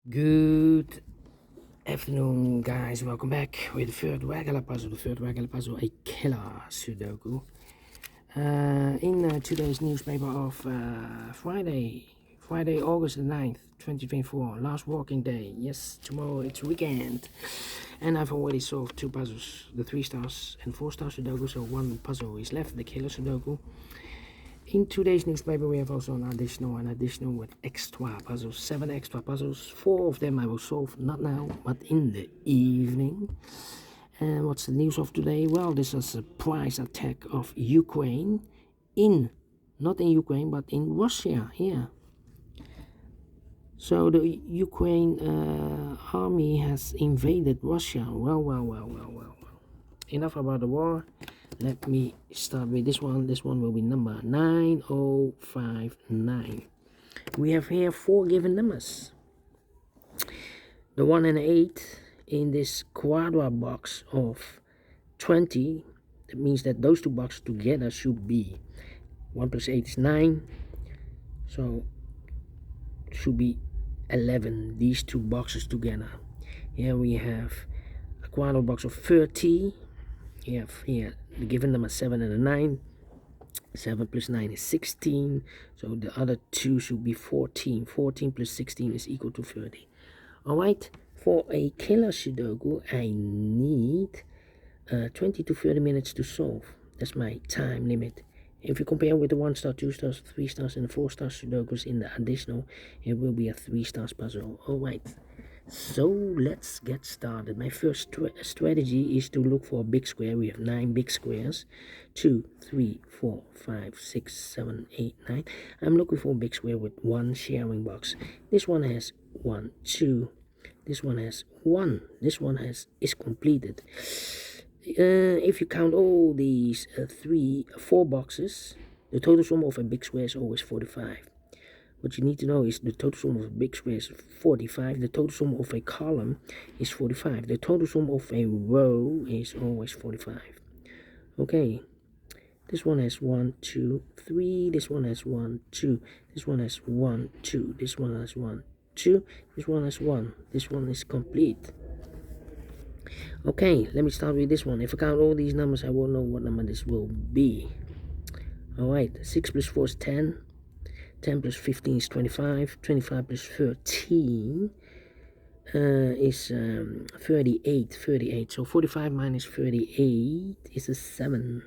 Good afternoon, guys. Welcome back with the third regular puzzle. A Killer Sudoku. In today's newspaper of Friday, August the 9th, 2024, last working day. Yes, tomorrow it's weekend. And I've already solved two puzzles, the 3 stars and 4 star Sudoku, so one puzzle is left, the Killer Sudoku. In today's newspaper, we have also an additional with extra puzzles, 7 extra puzzles. 4 of them I will solve not now, but in the evening. And what's the news of today? Well, this is a surprise attack of Ukraine not in Ukraine, but in Russia, here. So the Ukraine army has invaded Russia. Well. Enough about the war. Let me start with this one. This one will be number 9059. We have here 4 given numbers. The 1 and 8 in this quadra box of 20. That means that those 2 boxes together should be 1 plus 8 is 9. So it should be 11. These 2 boxes together. Here we have a quadra box of 30. You have here the given number 7 and a 9. 7 plus 9 is 16. So the other 2 should be 14. 14 plus 16 is equal to 30. Alright, for a Killer Sudoku, I need 20 to 30 minutes to solve. That's my time limit. If you compare with the 1 star, 2 stars, 3 stars, and the 4 star Sudokus in the additional, it will be a 3 stars puzzle. Alright. So let's get started. My first strategy is to look for a big square. We have 9 big squares. 2, 3, 4, 5, 6, 7, 8, 9. I'm looking for a big square with 1 sharing box. This one has 1, 2. This one has 1. This one is completed. If you count all these 4 boxes, the total sum of a big square is always 45. What you need to know is the total sum of a big square is 45. The total sum of a column is 45. The total sum of a row is always 45. Okay. This one has 1, 2, 3. This one has 1, 2. This one has 1, 2. This one has 1, 2. This one has 1. This one is complete. Okay, let me start with this one. If I count all these numbers, I won't know what number this will be. Alright, 6 plus 4 is 10. 10 plus 15 is 25. 25 plus 13 is 38. So 45 minus 38 is a 7.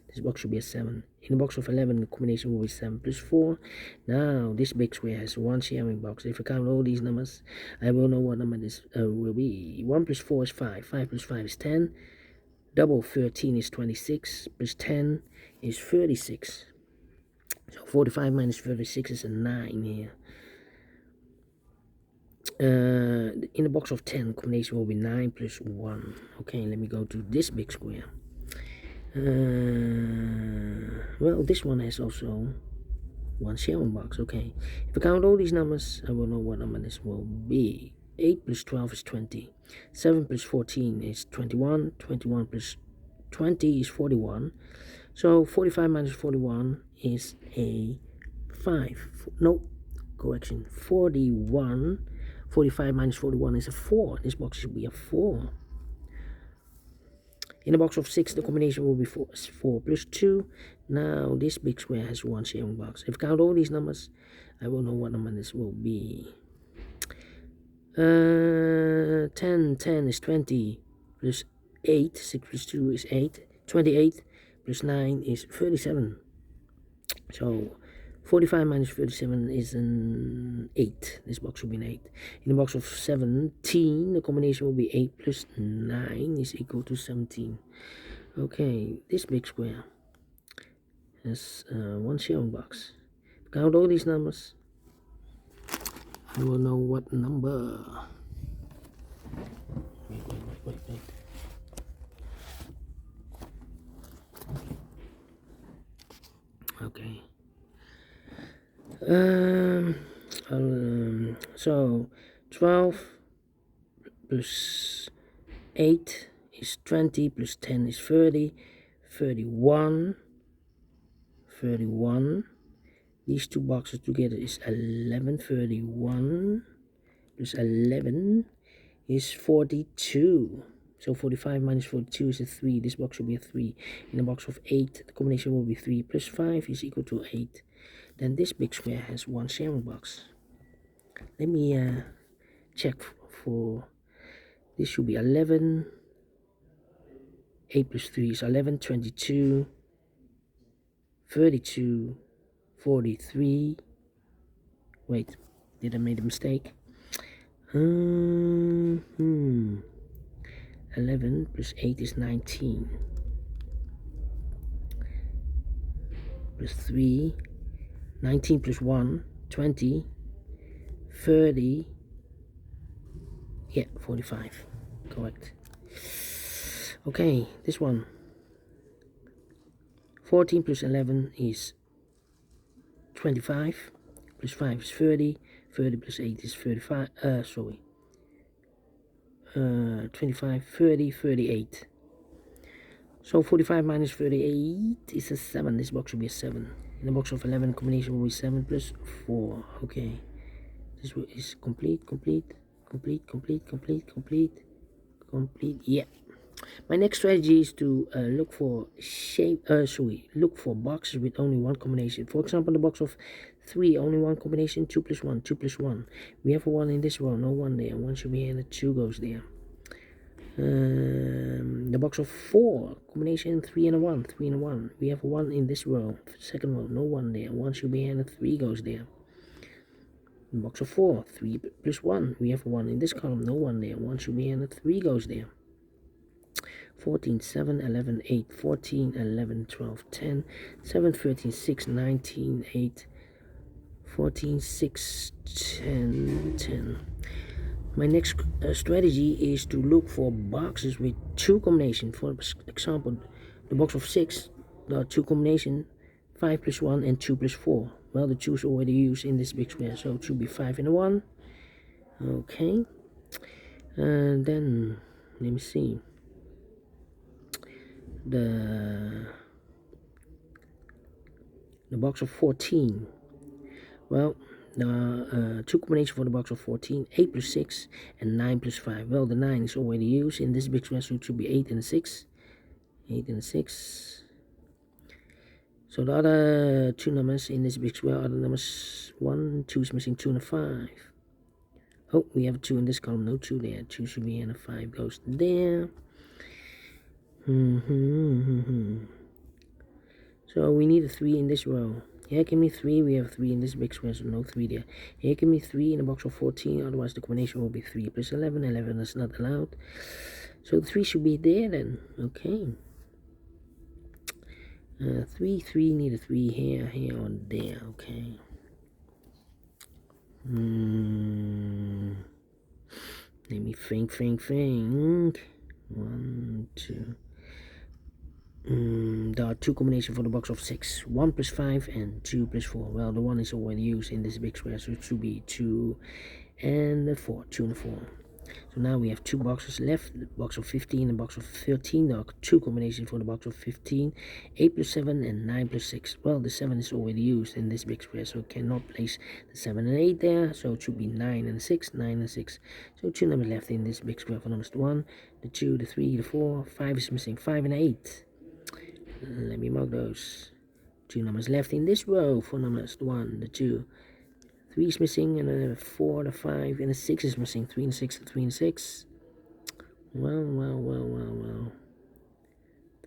This box should be a 7. In the box of 11, the combination will be 7 plus 4. Now, this big square has 1 sharing box. If I count all these numbers, I will know what number this will be. 1 plus 4 is 5. 5 plus 5 is 10. Double 13 is 26. Plus 10 is 36. So 45 minus 36 is a 9 here. In the box of 10, combination will be 9 plus 1. Okay, let me go to this big square. Well, this one has also 1 sharing box. Okay, if I count all these numbers, I will know what number this will be. 8 plus 12 is 20. 7 plus 14 is 21. 21 plus 20 is 41. So 45 minus 41 is a 5. No, correction. 41. 45 minus 41 is a 4. This box should be a 4. In the box of 6, the combination will be 4 plus 2. Now, this big square has 1 sharing box. If I count all these numbers, I will know what number this will be. 10 is 20 plus 8. 6 plus 2 is 8. 28 plus 9 is 37. So 45 minus 37 is an 8. This box will be an 8. In the box of 17, the combination will be 8 plus 9 is equal to 17. Okay, this big square has 1 sharing box. Count all these numbers, I will know what number. Wait. Okay. So 12 plus 8 is 20 plus 10 is 30. 31. These 2 boxes together is 11. 31 plus 11 is 42. So 45 minus 42 is a 3. This box should be a 3. In a box of 8, the combination will be 3 plus 5 is equal to 8. Then this big square has one sharing box. Let me check for, this should be 11. 8 plus 3 is 11, 22, 32, 43. Wait, did I make a mistake? 11 plus 8 is 19. Plus 3, 19 plus 1, 20, 30, yeah, 45, correct. Okay, this one. 14 plus 11 is 25, plus 5 is 30, 30 plus 8 is 35, 25, 30, 38. So 45 minus 38 is a 7. This box will be a 7. In the box of 11, combination will be 7 plus 4. Okay. This is complete. Yeah. My next strategy is to look for look for boxes with only one combination. For example, the box of 3, only one combination, 2 plus 1, 2 plus 1. We have a 1 in this row, no 1 there. 1 should be here and a 2 goes there. The box of 4, combination 3 and a 1, 3 and a 1. We have a 1 in this row, second row, no 1 there. 1 should be here and a 3 goes there. The box of 4, 3 plus 1. We have a 1 in this column, no 1 there. 1 should be here and a 3 goes there. 14, 7, 11, 8, 14, 11, 12, 10, 7, 13, 6, 19, 8, 14, 6, 10, 10. My next strategy is to look for boxes with 2 combinations. For example, the box of 6, there are 2 combinations, 5 plus 1 and 2 plus 4. Well, the 2 is already used in this big square, so it should be 5 and a 1. Okay. And then, let me see. The box of 14. Well, there are 2 combinations for the box of 14, 8 plus 6 and 9 plus 5. Well, the 9 is already used in this big square, so it should be 8 and a 6. 8 and a 6. So the other 2 numbers in this big square are the numbers 1, 2 is missing, 2 and a 5. Oh, we have a 2 in this column, no 2 there. 2 should be here and a 5 goes there. So we need a 3 in this row. Here, give me 3. We have 3 in this big square, so no 3 there. Here, give me 3 in the box of 14. Otherwise, the combination will be 3 plus 11. 11 is not allowed. So 3 should be there then. Okay. 3, 3, need a 3 here, here, or there. Okay. Let me think. 1, 2. There are 2 combinations for the box of 6. 1 plus 5 and 2 plus 4. Well, the 1 is already used in this big square, so it should be 2 and 4. 2 and 4. So now we have 2 boxes left. The box of 15 and box of 13. There are 2 combinations for the box of 15. 8 plus 7 and 9 plus 6. Well, the 7 is already used in this big square, so cannot place the 7 and 8 there. So it should be 9 and 6. 9 and 6. So 2 numbers left in this big square for numbers 1, the 2, the 3, the 4. 5 is missing. 5 and 8. Let me mark those. 2 numbers left in this row for numbers 1, the 2. 3 is missing, and the 4, the 5, and the 6 is missing. 3 and 6, the 3 and 6. Well.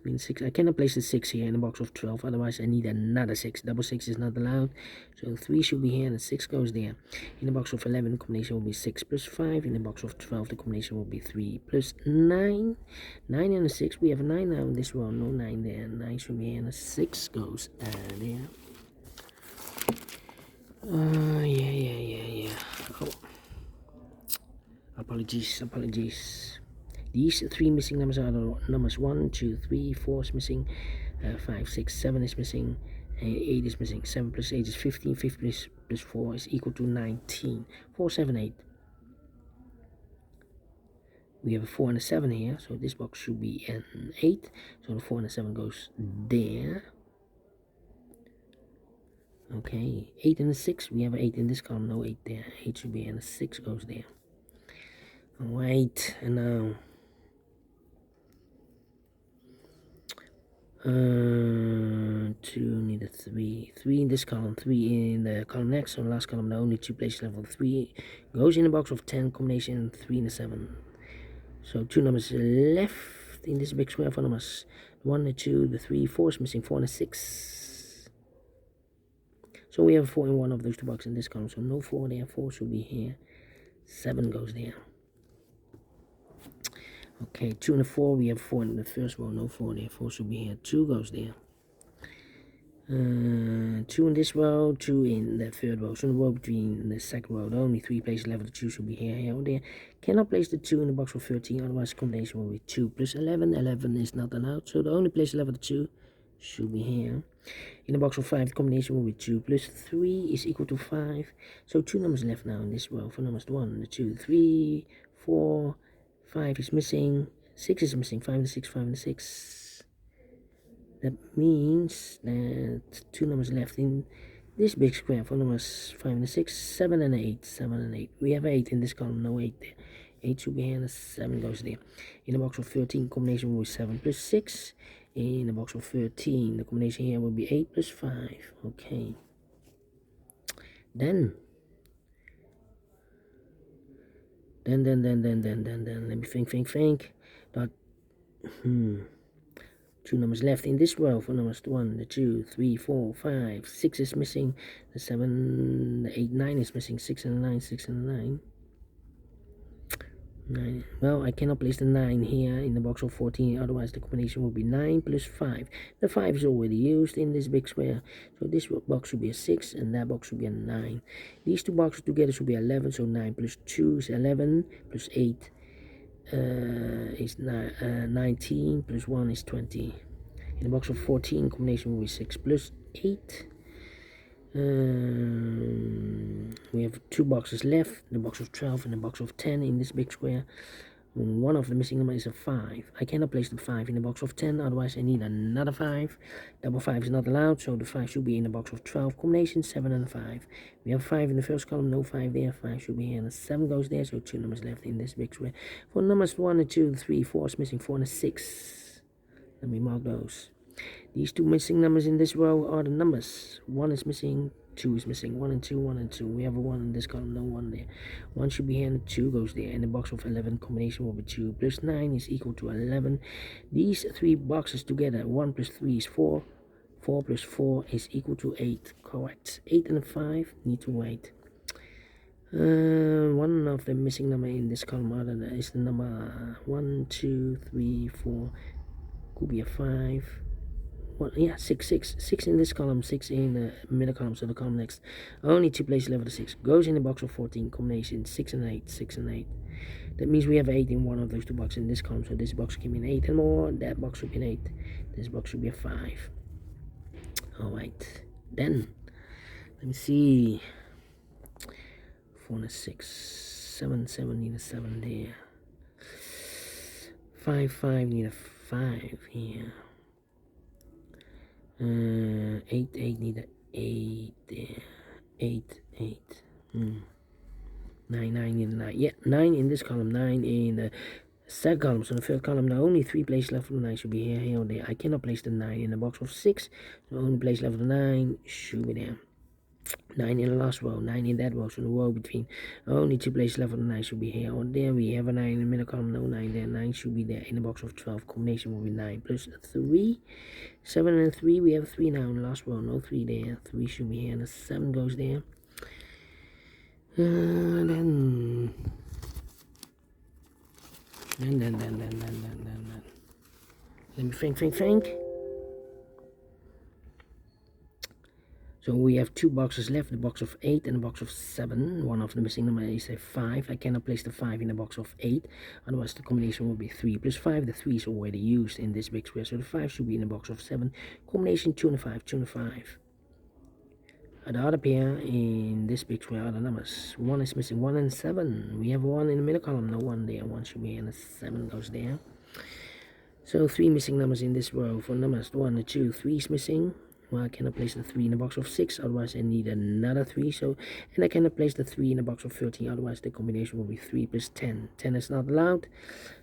3 and 6. I cannot place the 6 here in the box of 12, otherwise I need another 6. Double 6 is not allowed. So 3 should be here, and the 6 goes there. In the box of 11, the combination will be 6 plus 5. In the box of 12, the combination will be 3 plus 9. 9 and a 6. We have a 9 now in this row. No 9 there. 9 should be here, and a 6 goes there. Yeah. Oh. Apologies. These 3 missing numbers are the numbers 1, 2, 3, 4 is missing, 5, 6, 7 is missing, and 8 is missing. 7 plus 8 is 15. 15 plus 4 is equal to 19. 4, 7, 8. We have a 4 and a 7 here, so this box should be an 8. So the 4 and a 7 goes there. Okay, 8 and a 6. We have 8 in this column, no 8 there. 8 should be, and a 6 goes there. Alright, and now 2 need a 3. 3 in this column, 3 in the column next. So the last column, the only 2 places left. 3 goes in the box of 10, combination 3 and a 7. So 2 numbers left in this big square for numbers 1, the 2, the 3, 4 is missing, 4 and a 6. So we have 4 in one of those 2 boxes in this column. So no 4 there, 4 should be here. 7 goes there. Okay, 2 and a 4, we have 4 in the first row, no 4 there, 4 should be here. 2 goes there. 2 in this row, 2 in the third row. So in the row between the second row, the only 3 places left, the 2 should be here, here, or there. Cannot place the 2 in the box of 13, otherwise the combination will be 2 plus 11. 11 is not allowed, so the only place left, the 2 should be here. In the box of 5, the combination will be 2 plus 3 is equal to 5. So 2 numbers left now in this row. For numbers 1, the 2, 3, 4, 5 is missing, 6 is missing, 5 and 6, 5 and 6. That means that 2 numbers left in this big square. For numbers 5 and 6, 7 and 8, 7 and 8. We have 8 in this column, no 8 there. 8 should be here, and 7 goes there. In the box of 13, combination will be 7 plus 6. In the box of 13, the combination here will be 8 plus 5. Okay. Then, let me think. That, 2 numbers left in this row. For numbers 1, the 2, 3, 4, 5, 6 is missing. The 7, the 8, 9 is missing. 6 and 9, 6 and 9. 9. Well, I cannot place the 9 here in the box of 14, otherwise the combination will be 9 plus 5. The 5 is already used in this big square, so this box should be a 6 and that box should be a 9. These 2 boxes together should be 11, so 9 plus 2 is 11, plus 8 is 19, plus 1 is 20. In the box of 14, combination will be 6 plus 8. We have 2 boxes left, the box of 12 and the box of 10 in this big square. One of the missing number is a 5. I cannot place the 5 in the box of 10, otherwise I need another 5. Double 5 is not allowed, so the 5 should be in the box of 12, combination 7 and 5. We have 5 in the first column, no 5 there, 5 should be here, and a 7 goes there, so 2 numbers left in this big square. For numbers 1 and 2, 3, 4 is missing, 4 and a 6. Let me mark those. These 2 missing numbers in this row are the numbers. 1 is missing, 2 is missing. 1 and 2, 1 and 2. We have a 1 in this column, no 1 there. 1 should be here and 2 goes there. In the box of 11, combination will be 2 plus 9 is equal to 11. These 3 boxes together, 1 plus 3 is 4. 4 plus 4 is equal to 8. Correct. 8 and 5 need to wait. One of the missing number in this column is the number 1, 2, 3, 4. Could be a 5. Well, yeah, 6 in this column, 6 in the middle column, so the column next. Only 2 places left, the 6 goes in the box of 14, combination 6 and 8, 6 and 8. That means we have 8 in one of those 2 boxes in this column, so this box can be an 8 and more, that box should be an 8, this box should be a 5. Alright, then, let me see, 4 and a 6, 7 need a 7 there, 5 need a 5 here. 8 need a 8 there. 8. 9 need a 9. Yeah, 9 in this column, 9 in the second column. So the third column, the only 3 places left for the 9 should be here, here, or there. I cannot place the 9 in the box of 6. The only place left for the 9 should be there. 9 in the last row, 9 in that row, so the row between only 2 places left for the 9 should be here or there. We have a 9 in the middle column, no 9 there, 9 should be there. In the box of 12, combination will be 9 plus 3, 7 and 3, we have 3 now in the last row, no 3 there, 3 should be here, and the 7 goes there. Then. Let me think. So we have 2 boxes left, the box of 8 and the box of 7. One of the missing number is a 5. I cannot place the 5 in the box of 8, otherwise the combination will be 3 plus 5. The 3 is already used in this big square, so the 5 should be in the box of 7. Combination 2 and a 5, 2 and a 5. The other pair in this big square are the numbers. 1 is missing, 1 and 7. We have 1 in the middle column, no 1 there. 1 should be here, and a 7 goes there. So 3 missing numbers in this row. For numbers 1 and 2, 3 is missing. Well, I cannot place the 3 in a box of 6, otherwise I need another 3. So, and I cannot place the 3 in a box of 13, otherwise the combination will be 3 plus 10. 10 is not allowed,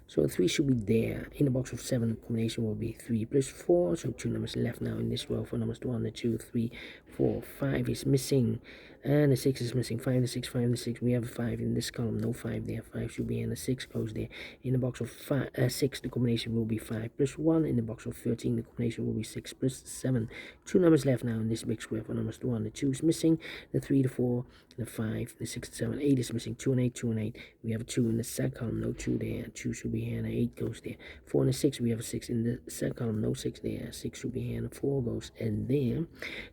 so 3 should be there. In the box of 7, the combination will be 3 plus 4, so 2 numbers left now in this row. For numbers 1, the 2, 3, 4, 5 is missing, and the 6 is missing. 5, the 6, 5, the 6. We have a 5 in this column, no 5 there. 5 should be, and the 6 goes there. In the box of 6, the combination will be 5 plus 1. In the box of 13, the combination will be 6 plus 7. 2 numbers left now in this big square. For numbers 1, the 2 is missing, the 3, the 4, the 5, the 6, the 7, 8 is missing. 2 and 8, 2 and 8. We have a 2 in the second column, no 2 there. 2 should be here, and 8 goes there. 4 and a 6, we have a 6 in the second column, no 6 there. 6 should be here, and 4 goes in there.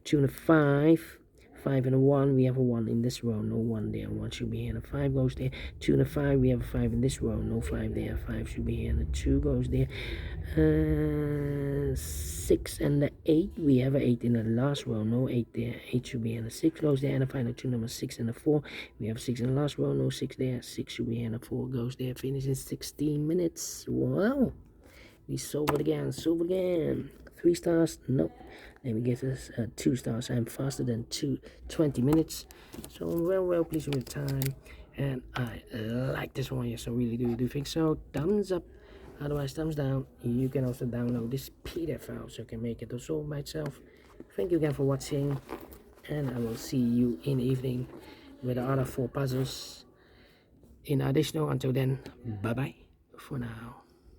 2 and a 5. 5 and a 1, we have a 1 in this row, no 1 there. 1 should be here, and a 5 goes there. 2 and a 5, we have a 5 in this row, no 5 there. 5 should be here, and a 2 goes there. 6 and the 8, we have a 8 in the last row, no 8 there. 8 should be here, and a 6 goes there. And a final 2 numbers 6 and a 4, we have 6 in the last row, no 6 there. 6 should be here, and a 4 goes there. Finish in 16 minutes. Wow, we solve it again. 3 stars, nope. Let me give us 2 stars. I'm faster than 20 minutes, so I'm well pleased with the time, and I like this one. Yes, I really do think so. Thumbs up, otherwise thumbs down. You can also download this PDF file so you can make it also by itself. Thank you again for watching, and I will see you in the evening with the other 4 puzzles in additional. Until then, bye bye for now.